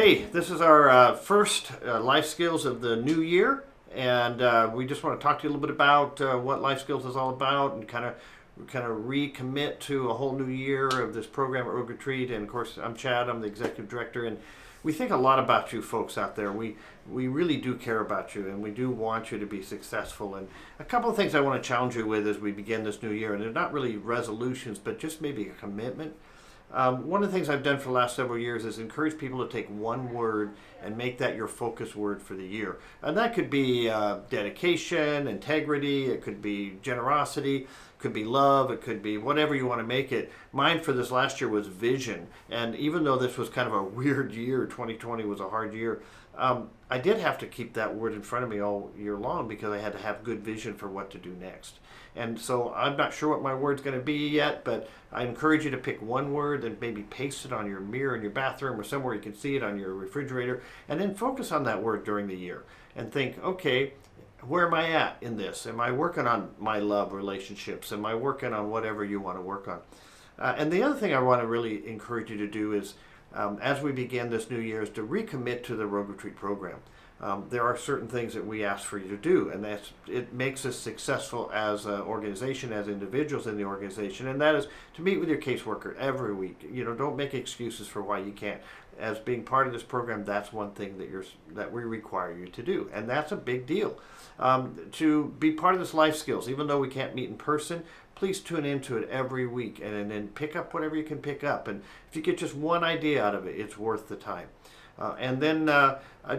Hey, this is our first life skills of the new year, and we just want to talk to you a little bit about what life skills is all about, and kind of recommit to a whole new year of this program at Rogue Retreat. And of course, I'm Chad. I'm the executive director, and we think a lot about you folks out there. We really do care about you, and we do want you to be successful. And a couple of things I want to challenge you with as we begin this new year, and they're not really resolutions, but just maybe a commitment. One of the things I've done for the last several years is encourage people to take one word and make that your focus word for the year. And that could be dedication, integrity, it could be generosity, it could be love, it could be whatever you want to make it. Mine for this last year was vision. And even though this was kind of a weird year, 2020 was a hard year, I did have to keep that word in front of me all year long because I had to have good vision for what to do next. And so I'm not sure what my word's going to be yet, but I encourage you to pick one word and maybe paste it on your mirror in your bathroom or somewhere you can see it on your refrigerator, and then focus on that word during the year and think, okay, where am I at in this? Am I working on my love relationships? Am I working on whatever you want to work on? And the other thing I want to really encourage you to do is, as we begin this new year, is to recommit to the Rogue Retreat program. There are certain things that we ask for you to do, and it makes us successful as an organization, as individuals in the organization, and that is to meet with your caseworker every week. Don't make excuses for why you can't. As being part of this program, that's one thing that we require you to do, and that's a big deal. To be part of this life skills, even though we can't meet in person, please tune into it every week and then pick up whatever you can pick up. And if you get just one idea out of it, it's worth the time. And then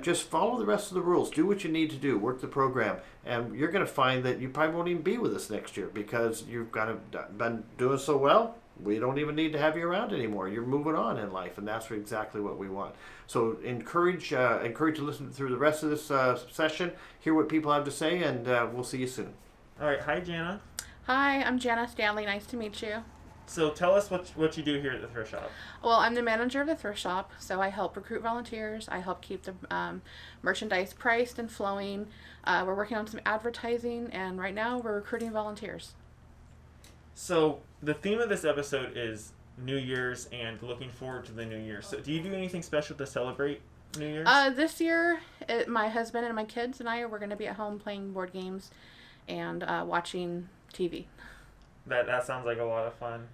just follow the rest of the rules. Do what you need to do. Work the program. And you're going to find that you probably won't even be with us next year because you've been doing so well. We don't even need to have you around anymore. You're moving on in life, and that's exactly what we want. So encourage to listen through the rest of this session, hear what people have to say, and we'll see you soon. All right. Hi, Jana. Hi, I'm Jana Stanley. Nice to meet you. So tell us what you do here at the thrift shop. Well, I'm the manager of the thrift shop, so I help recruit volunteers. I help keep the merchandise priced and flowing. We're working on some advertising, and right now we're recruiting volunteers. So the theme of this episode is New Year's and looking forward to the New Year. So do you do anything special to celebrate New Year's? This year, my husband and my kids and we're going to be at home playing board games and watching TV. That sounds like a lot of fun.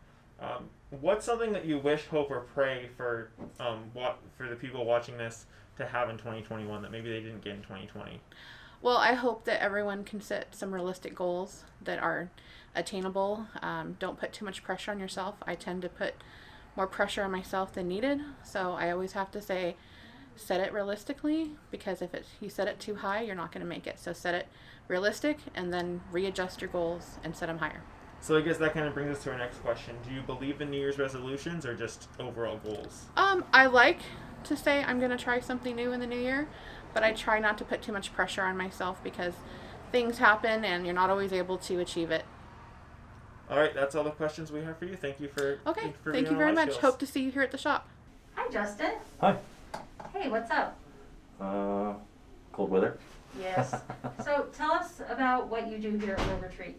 What's something that you wish, hope, or pray for the people watching this to have in 2021 that maybe they didn't get in 2020? Well, I hope that everyone can set some realistic goals that are attainable. Don't put too much pressure on yourself. I tend to put more pressure on myself than needed, so I always have to say, set it realistically, because if you set it too high, you're not going to make it. So set it realistic and then readjust your goals and set them higher. So I guess that kind of brings us to our next question. Do you believe in New Year's resolutions or just overall goals? I like to say I'm going to try something new in the new year, but I try not to put too much pressure on myself because things happen and you're not always able to achieve it. All right, that's all the questions we have for you. Thank you for Thank you very much. Skills. Hope to see you here at the shop. Hi, Justin. Hi. Hey, what's up? Cold weather. Yes. So tell us about what you do here at Rogue Retreat.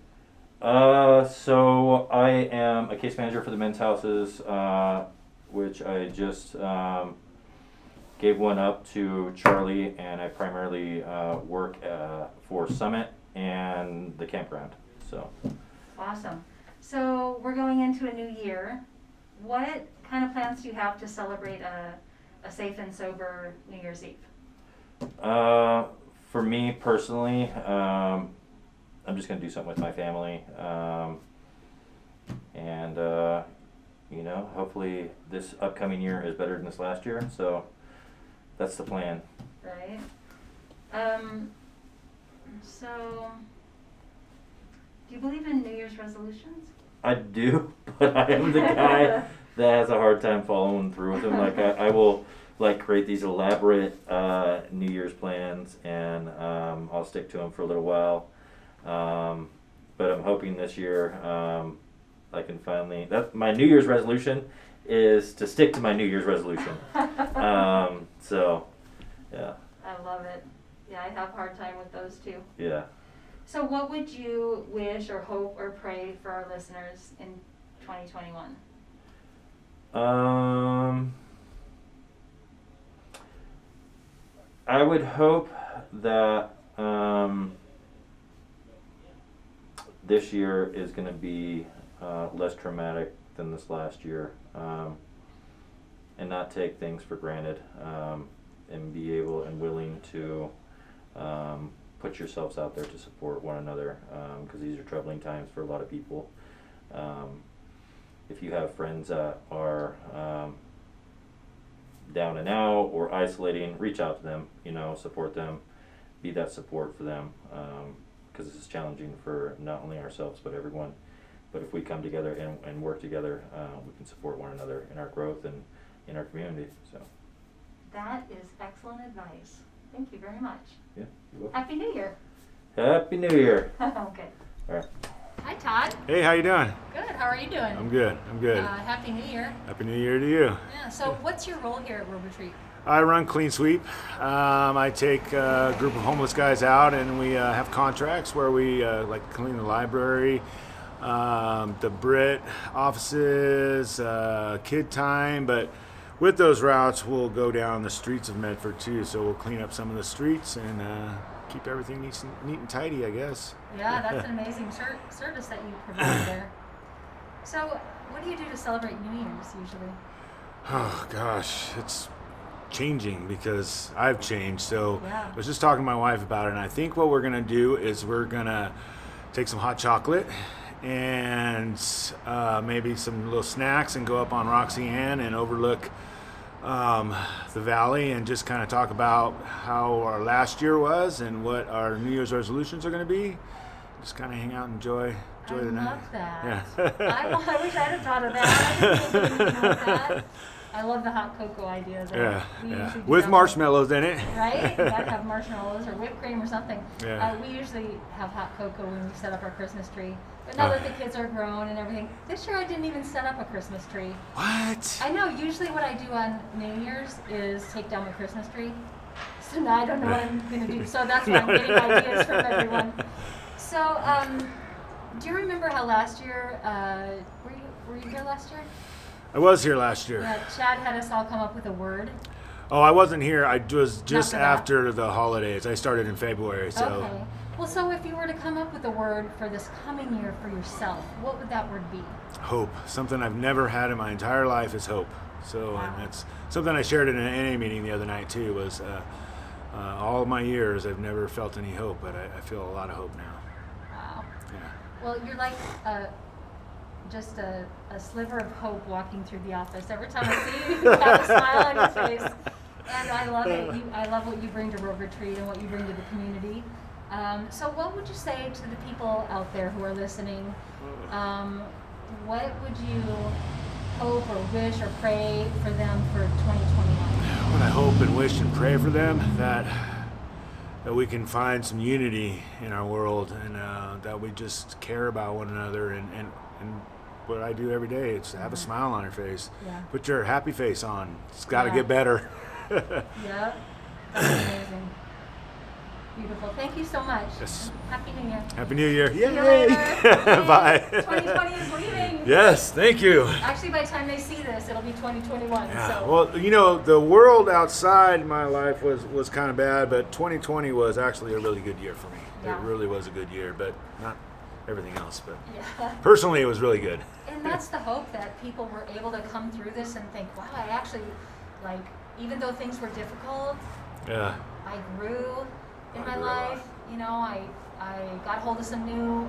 So I am a case manager for the men's houses, which I just gave one up to Charlie, and I primarily work for Summit and the campground. So. Awesome. So we're going into a new year. What kind of plans do you have to celebrate a safe and sober New Year's Eve? For me personally, I'm just going to do something with my family, and hopefully this upcoming year is better than this last year, so that's the plan. Right. So do you believe in New Year's resolutions? I do, but I am the guy that has a hard time following through with them. Like I will create these elaborate New Year's plans, and I'll stick to them for a little while. But I'm hoping this year I can finally. My New Year's resolution is to stick to my New Year's resolution. So, yeah. I love it. Yeah, I have a hard time with those too. Yeah. So what would you wish or hope or pray for our listeners in 2021? I would hope that this year is going to be less traumatic than this last year, and not take things for granted, and be able and willing to put yourselves out there to support one another, because these are troubling times for a lot of people. If you have friends that are down and out or isolating, reach out to them, support them, be that support for them, because this is challenging for not only ourselves but everyone. But if we come together and work together, we can support one another in our growth and in our community. So That is excellent advice. Thank you very much. yeah, you're welcome. Happy New Year. Happy New Year. Okay. All right. Hi, Todd. Hey, how you doing? Good. How are you doing? I'm good. Happy New Year. Happy New Year to you. Yeah. So, what's your role here at Road Retreat? I run Clean Sweep. I take a group of homeless guys out, and we have contracts where we like clean the library, the Brit offices, kid time. But with those routes, we'll go down the streets of Medford too. So we'll clean up some of the streets and keep everything neat and tidy, I guess. Yeah, that's an amazing service that you provide there. So, what do you do to celebrate New Year's usually? Oh gosh, it's changing because I've changed. So Yeah. I was just talking to my wife about it, and I think what we're gonna do is we're gonna take some hot chocolate and maybe some little snacks and go up on Roxy Ann and overlook the valley and just kind of talk about how our last year was and what our New Year's resolutions are going to be. Just kind of hang out and enjoy I the night. love that. Yeah. I wish I'd have thought of that. I didn't think of anything like that. I love the hot cocoa idea. Though. Yeah, We yeah. usually do With that marshmallows in it. Right? You gotta have marshmallows or whipped cream or something. Yeah. We usually have hot cocoa when we set up our Christmas tree. But now that the kids are grown and everything, this year I didn't even set up a Christmas tree. What? I know, usually what I do on New Year's is take down my Christmas tree. So now I don't know what I'm gonna do. So that's why I'm getting ideas from everyone. So, do you remember how last year, were you here last year? I was here last year. Chad had us all come up with a word. Oh, I wasn't here. I was just for that. after the holidays. I started in February, so. Okay. Well, so if you were to come up with a word for this coming year for yourself, what would that word be? Hope. Something I've never had in my entire life is hope. So Wow. and that's something I shared in an NA meeting the other night too. Was all of my years I've never felt any hope, but I feel a lot of hope now. Wow. Yeah. Well, you're like just a sliver of hope walking through the office. Every time I see you, you have a smile on your face, and I love it. I love what you bring to Road Retreat and what you bring to the community. So, what would you say to the people out there who are listening? What would you hope or wish or pray for them for 2021? What I hope and wish and pray for them that we can find some unity in our world and that we just care about one another and what I do every day is have a smile on your face. Yeah. Put your happy face on. It's got to Yeah. get better. Yep. That's amazing. Beautiful. Thank you so much. Yes. Happy New Year. Happy New Year. See you Yay! later. Bye. 2020 is leaving. Yes, thank you. Actually, by the time they see this, it'll be 2021. Yeah, So. well, the world outside my life was kind of bad, but 2020 was actually a really good year for me. Yeah. It really was a good year, but not everything else. But Yeah. personally, it was really good. And that's the hope that people were able to come through this and think, wow, I actually, like, even though things were difficult, Yeah. I grew in I my grew a lot. life. You know, I got hold of some new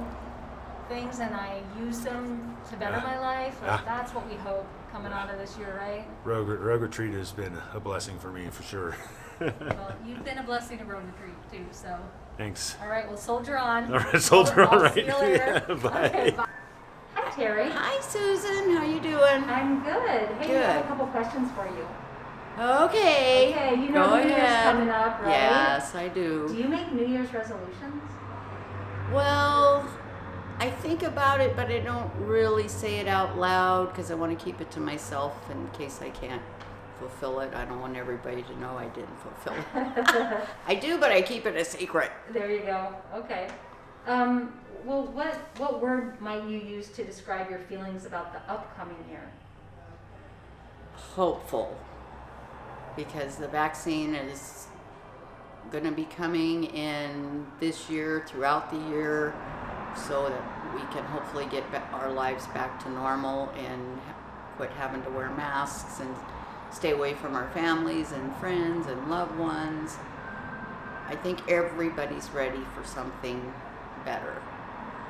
things and I used them to better Yeah. my life. Like, Yeah. that's what we hope coming out of this year, right? Rogue Retreat has been a blessing for me for sure. Well, you've been a blessing to Road Retreat too, so. Thanks. All right, well, soldier on. All right, soldier on, I'll right? See you later. Yeah, bye. Okay, bye. Hi, Terry. Hi, Susan. How you doing? I'm good. Hey, I have Good. a couple questions for you. Okay. Okay, you know Go New Year's ahead. coming up, right? Yes, I Do do. you make New Year's resolutions? Well, I think about it, but I don't really say it out loud because I want to keep it to myself in case I can't fulfill it. I don't want everybody to know I didn't fulfill it. I do, but I keep it a secret. There you go. Okay. Well, what word might you use to describe your feelings about the upcoming year? Hopeful. Because the vaccine is going to be coming in this year, throughout the year, so that we can hopefully get our lives back to normal and quit having to wear masks and stay away from our families and friends and loved ones. I think everybody's ready for something better.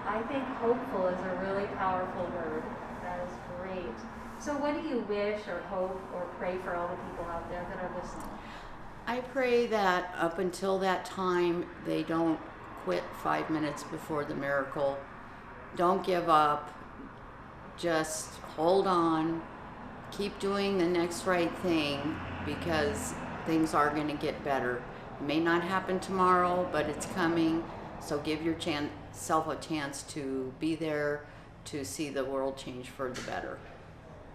I think hopeful is a really powerful word. That is great. So what do you wish or hope or pray for all the people out there that are listening? I pray that up until that time, they don't quit 5 minutes before the miracle. Don't give up. Just hold on. Keep doing the next right thing, because things are going to get better. It may not happen tomorrow, but it's coming. So give yourself a chance to be there to see the world change for the better.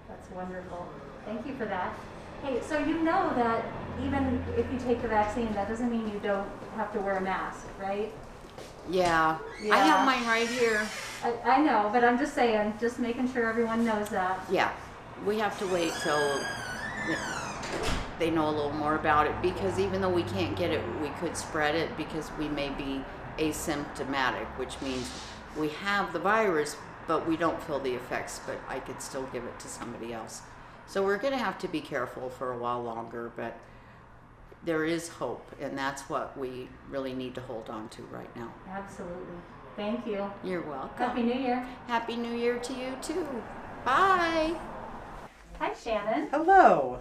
That's wonderful. Thank you for that. Hey, so you know that even if you take the vaccine, that doesn't mean you don't have to wear a mask, right? Yeah. I have mine right here. I know, but I'm just saying, just making sure everyone knows that. Yeah. We have to wait till they know a little more about it, because even though we can't get it, we could spread it because we may be asymptomatic, which means we have the virus, but we don't feel the effects, but I could still give it to somebody else. So we're going to have to be careful for a while longer, but there is hope, and that's what we really need to hold on to right now. Absolutely. Thank you. You're welcome. Happy New Year. Happy New Year to you too. Bye. Hi, Shannon. Hello.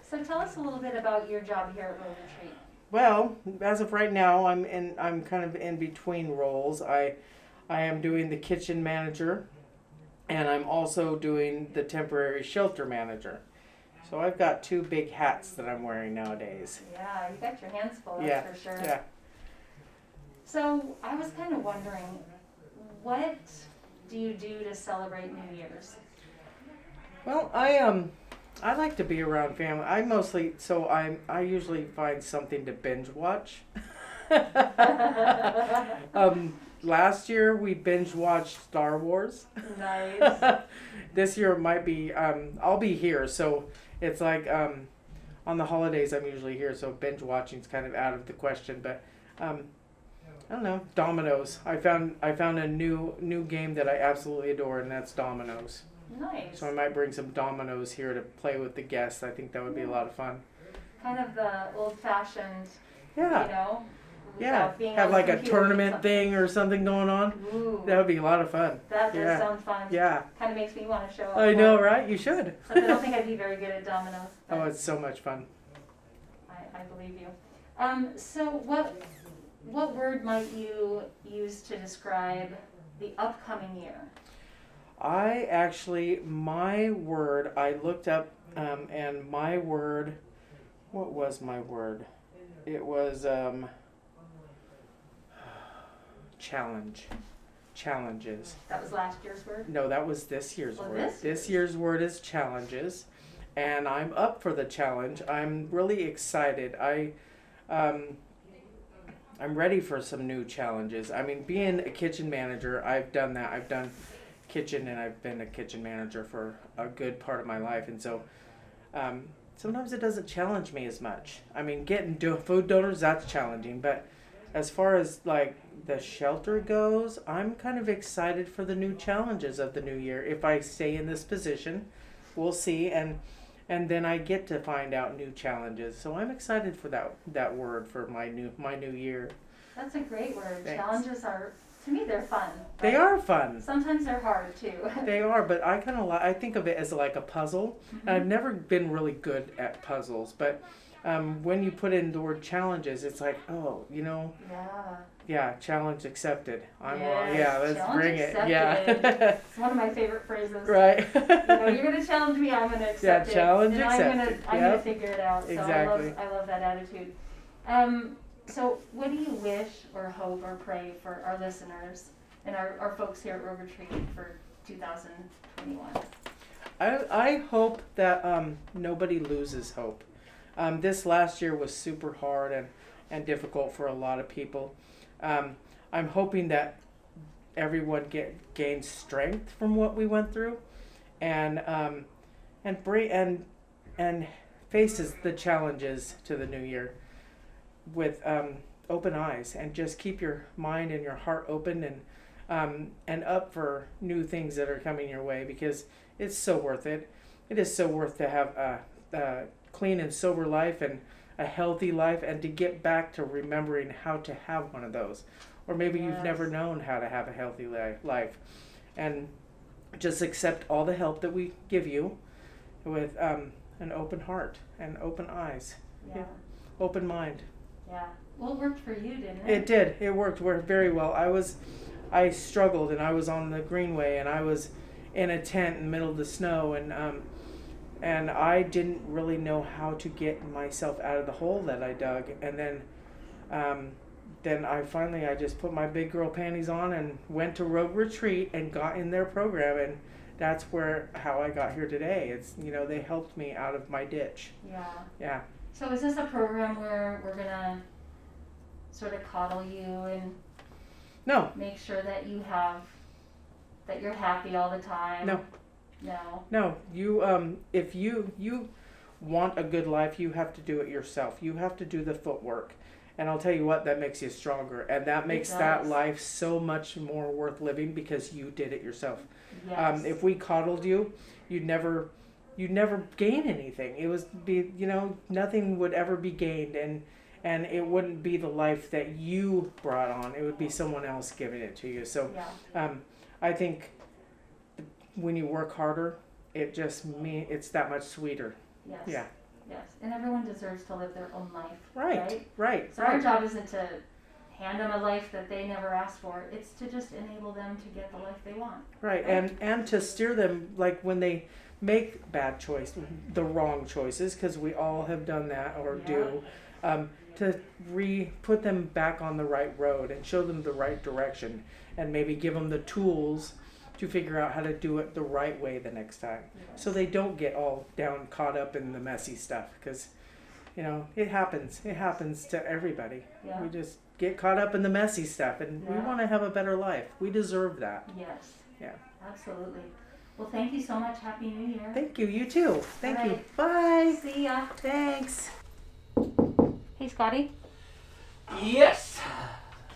So tell us a little bit about your job here at Road Retreat. Well, as of right now, I'm kind of in between roles. I am doing the kitchen manager, and I'm also doing the temporary shelter manager. So I've got two big hats that I'm wearing nowadays. Yeah, you got your hands full, that's Yeah, for sure. yeah. So I was kind of wondering, what do you do to celebrate New Year's? Well, I like to be around family. I usually find something to binge watch. Last year we binge watched Star Wars. Nice. This year it might be I'll be here, so it's like on the holidays I'm usually here, so binge watching is kind of out of the question. But I don't know, dominoes. I found a new game that I absolutely adore, and that's dominoes. Nice. So I might bring some dominoes here to play with the guests. I think that would be a lot of fun. Kind of the old-fashioned, Yeah. you know? Yeah. without being Have on like the a computer or tournament something. thing or something going on. Ooh, That would be a lot of fun. that does yeah. sound fun. Yeah. Kind of makes me want to show up. I know, more. right? You should. But I don't think I'd be very good at dominoes. Oh, it's so much fun. I believe you. So what word might you use to describe the upcoming year? My word, I looked up, and my word, what was my word? It was, challenges. That was last year's word? No, that was this year's Oh, word. This year's word is challenges, and I'm up for the challenge. I'm really excited. I'm ready for some new challenges. I mean, being a kitchen manager, I've done that. I've done kitchen, and I've been a kitchen manager for a good part of my life, and so sometimes it doesn't challenge me as much. I mean, getting food donors, that's challenging, but as far as like the shelter goes, I'm kind of excited for the new challenges of the new year. If I stay in this position, we'll see, and then I get to find out new challenges. So I'm excited for that word for my new year. That's a great word. Thanks. Challenges are, to me, they're fun. They are fun. Sometimes they're hard too. They are, but I kind of I think of it as like a puzzle. Mm-hmm. I've never been really good at puzzles, but when you put in the word challenges, it's like, oh, you know, Yeah. challenge accepted. Yes, Let's challenge bring it. accepted. Yeah. It's one of my favorite phrases. Right. You know, you're gonna challenge me, I'm gonna accept it. challenge and accepted. I'm gonna Yep. figure it out. So Exactly. I love that attitude. So what do you wish or hope or pray for our listeners and our folks here at Road Retreat for 2021? I hope that nobody loses hope. This last year was super hard and difficult for a lot of people. I'm hoping that everyone gains strength from what we went through, and faces the challenges to the new year. with open eyes, and just keep your mind and your heart open and up for new things that are coming your way, because it's so worth it. It is so worth to have a clean and sober life and a healthy life, and to get back to remembering how to have one of those. Or maybe you've never known how to have a healthy life. And just accept all the help that we give you with an open heart and open eyes. Yeah. Open mind. Yeah. Well, it worked for you, didn't it? It did. It worked very well. I struggled, and I was on the Greenway, and I was in a tent in the middle of the snow, and I didn't really know how to get myself out of the hole that I dug. And then I just put my big girl panties on and went to Rogue Retreat and got in their program, and that's how I got here today. It's, they helped me out of my ditch. Yeah. Yeah. So is this a program where we're gonna sort of coddle you and No. make sure that you're happy all the time? No. No. You if you want a good life, you have to do it yourself. You have to do the footwork. And I'll tell you what, that makes you stronger, and that makes that life so much more worth living, because you did it yourself. Yes. If we coddled you, you'd never gain anything. It was nothing would ever be gained, and it wouldn't be the life that you brought on. It would be someone else giving it to you. So I think when you work harder, it's that much sweeter. Yes. Yeah. Yes. And everyone deserves to live their own life. Right. So our job isn't to hand them a life that they never asked for. It's to just enable them to get the life they want. Right. And to steer them, like when they make bad the wrong choices, because we all have done that or do, to put them back on the right road and show them the right direction, and maybe give them the tools to figure out how to do it the right way the next time. Yes. So they don't get all caught up in the messy stuff, because it happens to everybody. Yeah. We just get caught up in the messy stuff, and we Yeah. want to have a better life. We deserve that. Yes. Yeah. Absolutely. Well, thank you so much. Happy New Year. Thank you. You too. Thank you. right. Bye. See ya. Thanks. Hey, Scotty. Yes,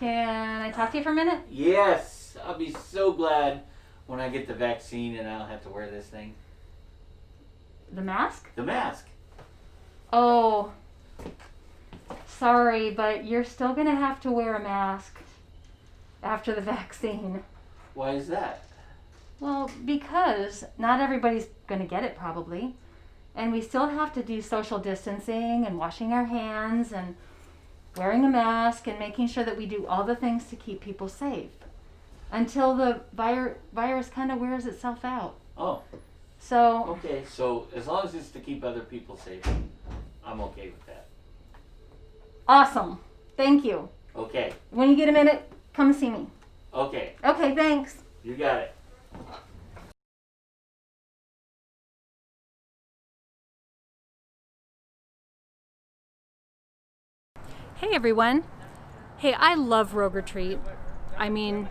Can I talk to you for a minute? yes. I'll be so glad when I get the vaccine and I don't have to wear this thing. The mask? The mask. Oh, sorry, but you're still gonna have to wear a mask after the vaccine. Why is that? Well, because not everybody's gonna get it probably. And we still have to do social distancing and washing our hands and wearing a mask and making sure that we do all the things to keep people safe until the virus kind of wears itself out. Oh, So, okay. So as long as it's to keep other people safe, I'm okay with that. awesome. Thank you. Okay, When you get a minute, come see me. okay. Okay, thanks. You got it. Hey everyone. Hey, I love Rogue Retreat. I mean,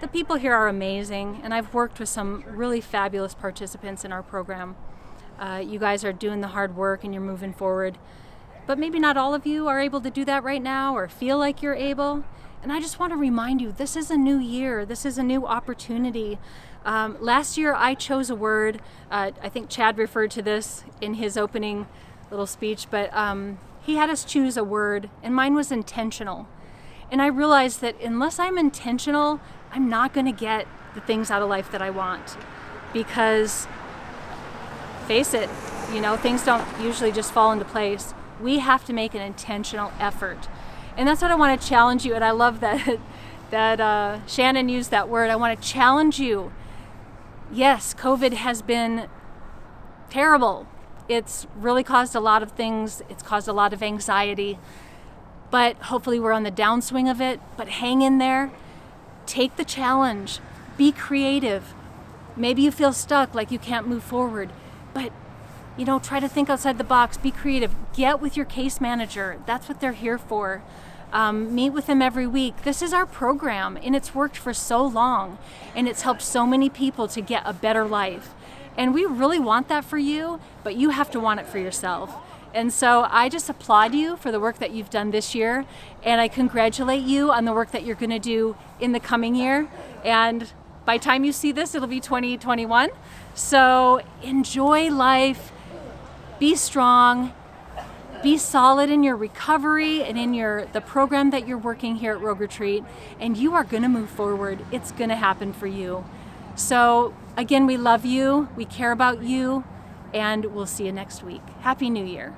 the people here are amazing, and I've worked with some really fabulous participants in our program. You guys are doing the hard work and you're moving forward, but maybe not all of you are able to do that right now or feel like you're able. And I just want to remind you, this is a new year. This is a new opportunity. Last year I chose a word. I think Chad referred to this in his opening little speech, but he had us choose a word, and mine was intentional. And I realized that unless I'm intentional, I'm not going to get the things out of life that I want. Because, face it, things don't usually just fall into place. We have to make an intentional effort. And that's what I want to challenge you. And I love that Shannon used that word. I want to challenge you. Yes, COVID has been terrible. It's really caused a lot of things. It's caused a lot of anxiety. But hopefully we're on the downswing of it. But hang in there. Take the challenge. Be creative. Maybe you feel stuck, like you can't move forward. But, try to think outside the box. Be creative. Get with your case manager. That's what they're here for. Meet with them every week. This is our program, and it's worked for so long. And it's helped so many people to get a better life. And we really want that for you, but you have to want it for yourself. And so I just applaud you for the work that you've done this year, and I congratulate you on the work that you're going to do in the coming year. And by the time you see this, it'll be 2021. So enjoy life, be strong, be solid in your recovery and in the program that you're working here at Rogue Retreat, and you are going to move forward. It's going to happen for you. So again, we love you, we care about you, and we'll see you next week. Happy New Year.